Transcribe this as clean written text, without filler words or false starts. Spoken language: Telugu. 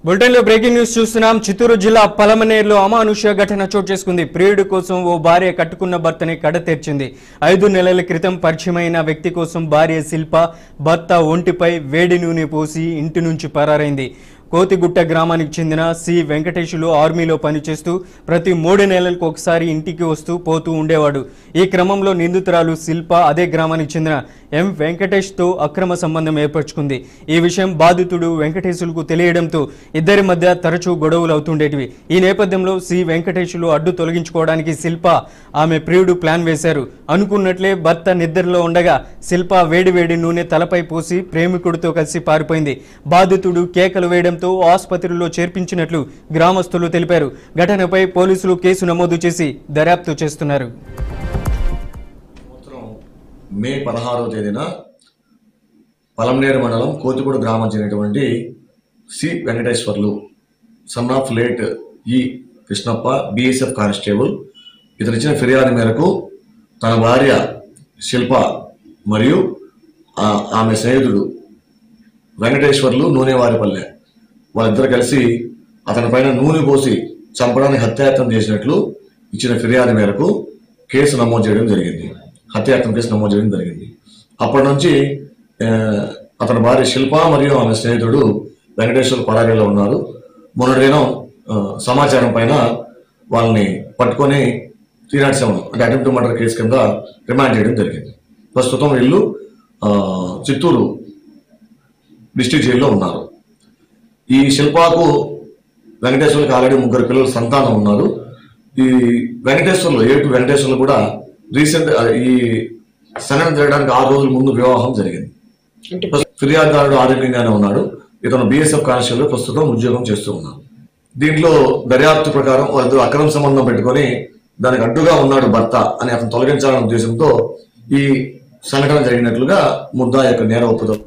బులెటిన్లో బ్రేకింగ్ న్యూస్ చూస్తున్నాం. చిత్తూరు జిల్లా పలమనేరులో అమానుష్య ఘటన చోటు చేసుకుంది. ప్రియుడి కోసం ఓ భార్య కట్టుకున్న భర్తని కడతీర్చింది. 5 నెలల క్రితం పరిచయమైన వ్యక్తి కోసం భార్య శిల్ప భర్త ఒంటిపై వేడి నూనె పోసి ఇంటి నుంచి పరారైంది. కోతిగుట్ట గ్రామానికి చెందిన సి వెంకటేశులు ఆర్మీలో పనిచేస్తూ ప్రతి 3 నెలలకు ఒకసారి ఇంటికి వస్తూ పోతూ ఉండేవాడు. ఈ క్రమంలో నిందితురాలు శిల్ప అదే గ్రామానికి చెందిన ఎం వెంకటేష్తో అక్రమ సంబంధం ఏర్పరచుకుంది. ఈ విషయం బాధితుడు వెంకటేశులకు తెలియడంతో ఇద్దరి మధ్య తరచూ గొడవలు అవుతుండేటివి. ఈ నేపథ్యంలో సి వెంకటేశులు అడ్డు తొలగించుకోవడానికి శిల్ప ఆమె ప్రియుడు ప్లాన్ వేశారు. అనుకున్నట్లే భర్త నిద్రలో ఉండగా శిల్ప వేడి నూనె తలపై పోసి ప్రేమికుడితో కలిసి పారిపోయింది. బాధితుడు కేకలు వేయడంతో ఆసుపత్రిలో చేర్పించినట్లు గ్రామస్తులు తెలిపారు. ఘటనపై పోలీసులు కేసు నమోదు చేసి దర్యాప్తు చేస్తున్నారు. మే 16వ తేదీన పలమనేరు మండలం కోతిగూడ గ్రామం చెందినటువంటి C Venkateswarlu son of late E Krishnappa BSF constable ఇతను ఇచ్చిన ఫిర్యాదు మేరకు తన భార్య శిల్ప మరియు ఆమె స్నేహితుడు వెంకటేశ్వర్లు నూనెవారిపల్లె వాళ్ళిద్దరు కలిసి అతని పైన నూనె పోసి చంపడానికి హత్యాయత్నం చేసినట్లు ఇచ్చిన ఫిర్యాదు మేరకు కేసు నమోదు చేయడం జరిగింది. హత్యాయత్నం కేసు నమోదు చేయడం జరిగింది. అప్పటి నుంచి అతని భార్య శిల్ప మరియు ఆమె స్నేహితుడు వెంకటేశ్వర్ పరారీలో ఉన్నారు. మొన్నటి దినం సమాచారం పైన వాళ్ళని పట్టుకొని 307 అంటే అటెంప్ట్ మర్డర్ కేసు కింద రిమాండ్ చేయడం జరిగింది. ప్రస్తుతం వీళ్ళు చిత్తూరు డిస్ట్రిక్ట్ జైల్లో ఉన్నారు. ఈ శిల్పకు వెంకటేశ్వర్కి ఆల్రెడీ 3 పిల్లలు సంతానం ఉన్నారు. ఈ వెంకటేశ్వర్లు వెంకటేశ్వర్లు కూడా రీసెంట్ ఈ సంఘటన జరగడానికి 6 రోజుల ముందు వివాహం జరిగింది. ఫిర్యాదుదారుడు ఆరోగ్యంగానే ఉన్నాడు. ఇతను బిఎస్ఎఫ్ కానిస్టేబుల్ ప్రస్తుతం ఉద్యోగం చేస్తూ ఉన్నాడు. దీంట్లో దర్యాప్తు ప్రకారం వాళ్ళిద్దరు అక్రమ సంబంధం పెట్టుకొని దానికి అడ్డుగా ఉన్నాడు భర్త అని అతను తొలగించాలనే ఉద్దేశంతో ఈ సంఘటన జరిగినట్లుగా ముద్దాయి యొక్క నేర ఒప్పుదల